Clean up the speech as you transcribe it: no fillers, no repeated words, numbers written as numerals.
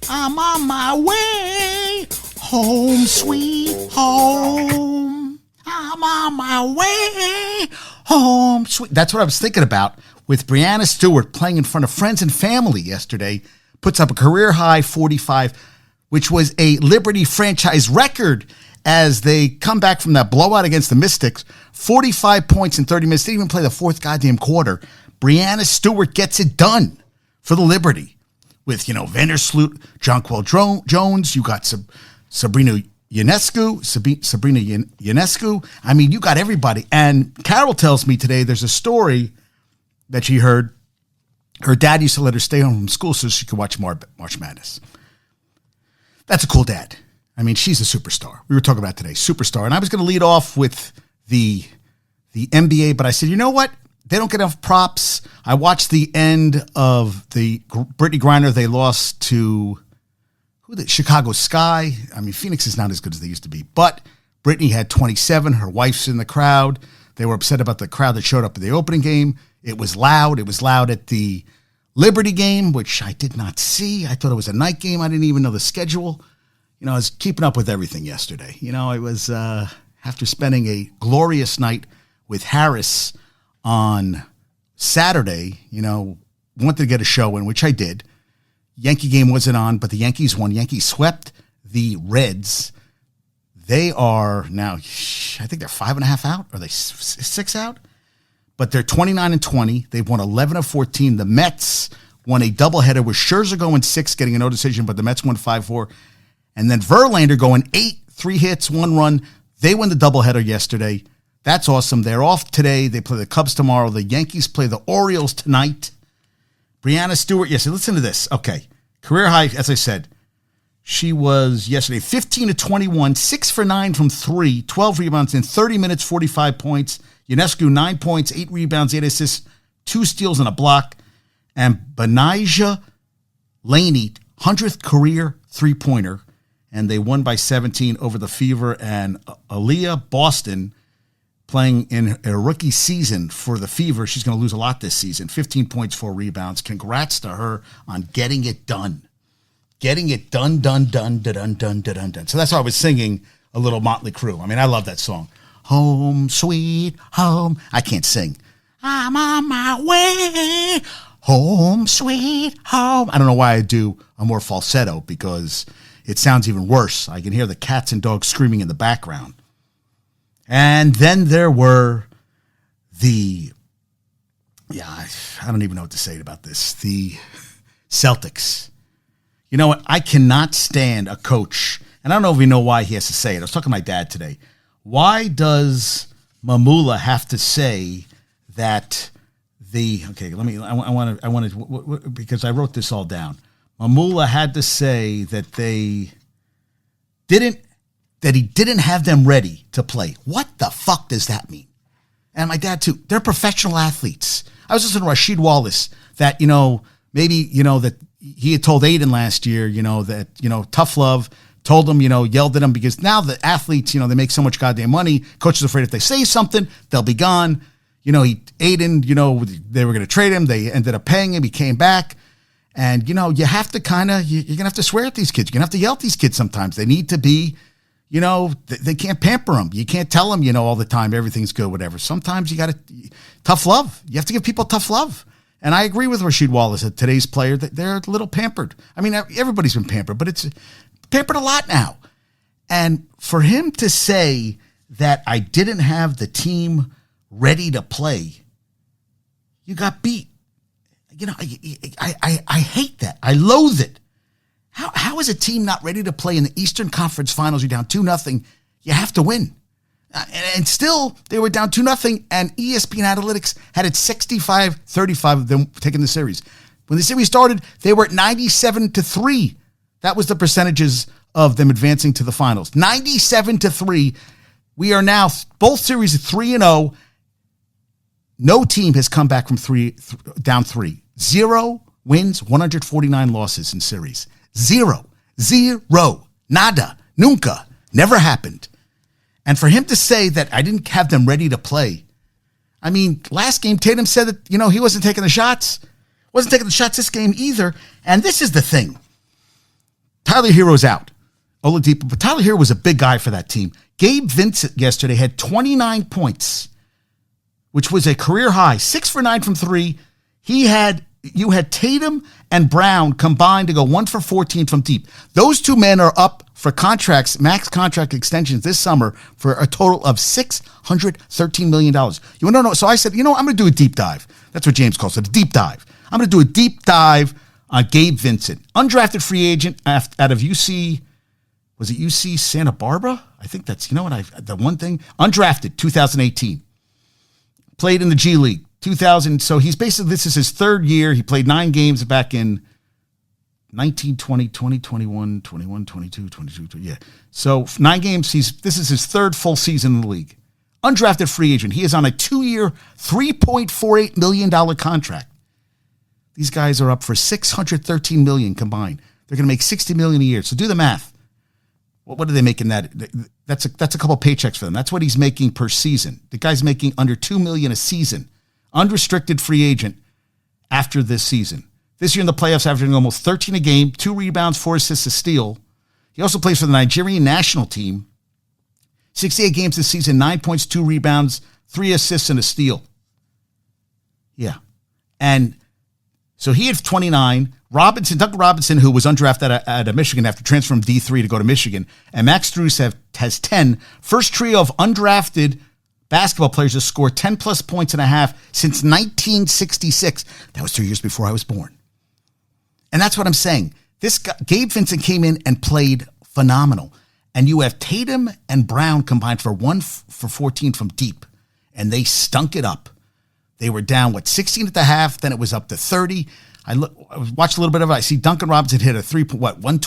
I'm on my way home, sweet home. I'm on my way home, sweet. That's what I was thinking about with Breanna Stewart playing in front of friends and family yesterday. Puts up a career-high 45, which was a Liberty franchise record as they come back from that blowout against the Mystics. 45 points in 30 minutes. They didn't even play the fourth goddamn quarter. Breanna Stewart gets it done for the Liberty. With, Vandersloot, Jonquel Jones, you got Sabrina Ionescu. I mean, you got everybody. And Carol tells me today there's a story that she heard. Her dad used to let her stay home from school so she could watch March Madness. That's a cool dad. I mean, she's a superstar. We were talking about today, superstar. And I was going to lead off with the NBA, but I said, you know what? They don't get enough props. I watched the end of the Brittany Griner. They lost to Chicago Sky. I mean, Phoenix is not as good as they used to be. But Brittany had 27. Her wife's in the crowd. They were upset about the crowd that showed up at the opening game. It was loud. It was loud at the Liberty game, which I did not see. I thought it was a night game. I didn't even know the schedule. I was keeping up with everything yesterday. It was after spending a glorious night with Harris on Saturday, wanted to get a show in, which I did. Yankee game wasn't on, but the Yankees won. Yankees swept the Reds. They are now, I think they're 5.5 out. Are they 6 out? But they're 29-20. They've won 11 of 14. The Mets won a doubleheader with Scherzer going 6, getting a no decision, but the Mets won 5-4. And then Verlander going 8, 3 hits, 1 run. They won the doubleheader yesterday. That's awesome. They're off today. They play the Cubs tomorrow. The Yankees play the Orioles tonight. Breanna Stewart, yes, listen to this. Okay. Career high, as I said, she was yesterday 15-21, 6 for 9 from 3, 12 rebounds in 30 minutes, 45 points. Ionescu, 9 points, 8 rebounds, 8 assists, 2 steals and a block. And Benijah Laney, 100th career three-pointer. And they won by 17 over the Fever. And Aaliyah Boston, playing in a rookie season for the Fever. She's going to lose a lot this season. 15 points, 4 rebounds. Congrats to her on getting it done. Getting it done. So that's why I was singing a little Motley Crue. I mean, I love that song. Home, sweet home. I can't sing. I'm on my way. Home, sweet home. I don't know why I do a more falsetto, because it sounds even worse. I can hear the cats and dogs screaming in the background. And then there were I don't even know what to say about this. The Celtics. You know what? I cannot stand a coach, and I don't know if you know why he has to say it. I was talking to my dad today. Why does Mamula have to say that I want to, because I wrote this all down. Mamula had to say that he didn't have them ready to play. What the fuck does that mean? And my dad too. They're professional athletes. I was listening to Rasheed Wallace that, maybe, that he had told Aiden last year, that, tough love, told him, yelled at him, because now the athletes, they make so much goddamn money. Coach is afraid if they say something, they'll be gone. Aiden, they were going to trade him. They ended up paying him. He came back. And, you have to you're going to have to swear at these kids. You're going to have to yell at these kids sometimes. They need to be, they can't pamper them. You can't tell them, all the time, everything's good, whatever. Sometimes you got to, tough love. You have to give people tough love. And I agree with Rasheed Wallace that today's player, that they're a little pampered. I mean, everybody's been pampered, but it's pampered a lot now. And for him to say that I didn't have the team ready to play, you got beat. I hate that. I loathe it. How is a team not ready to play in the Eastern Conference Finals? You're down 2-0. You have to win. And still, they were down 2-0, and ESPN Analytics had it 65-35 of them taking the series. When the series started, they were at 97-3. That was the percentages of them advancing to the finals. 97-3. We are now both series at 3-0. No team has come back from down 3. 0 wins, 149 losses in series. 0. Nada. Nunca. Never happened. And for him to say that I didn't have them ready to play. I mean, last game, Tatum said that, he wasn't taking the shots. Wasn't taking the shots this game either. And this is the thing. Tyler Hero's out. Oladipo, but Tyler Hero was a big guy for that team. Gabe Vincent yesterday had 29 points, which was a career high. 6 for 9 from three. You had Tatum and Brown combined to go 1 for 14 from deep. Those two men are up for contracts, max contract extensions this summer for a total of $613 million. You want to know? So I said, I'm going to do a deep dive. That's what James calls it, a deep dive. I'm going to do a deep dive on Gabe Vincent, undrafted free agent out of UC. Was it UC Santa Barbara? I think that's, the one thing. Undrafted, 2018. Played in the G League, 2000. So he's basically, this is his third year. He played 9 games back in 19, 20, 20, 21, 21, 22, 22, yeah. So 9 games. This is his third full season in the league. Undrafted free agent. He is on a 2-year, $3.48 million contract. These guys are up for $613 million combined. They're going to make $60 million a year. So do the math. What are they making that? That's a couple paychecks for them. That's what he's making per season. The guy's making under $2 million a season. Unrestricted free agent after this season. This year in the playoffs, averaging almost 13 a game, 2 rebounds, 4 assists, a steal. He also plays for the Nigerian national team. 68 games this season, 9 points, 2 rebounds, 3 assists, and a steal. Yeah. And so he had 29. Duncan Robinson, who was undrafted out of Michigan after transferring from D3 to go to Michigan, and Max Strus has 10. First trio of undrafted basketball players to score 10-plus points and a half since 1966. That was 2 years before I was born. And that's what I'm saying. This guy, Gabe Vincent, came in and played phenomenal. And you have Tatum and Brown combined for 1 for 14 from deep. And they stunk it up. They were down, 16 at the half. Then it was up to 30. I watched a little bit of it. I see Duncan Robinson hit a 120.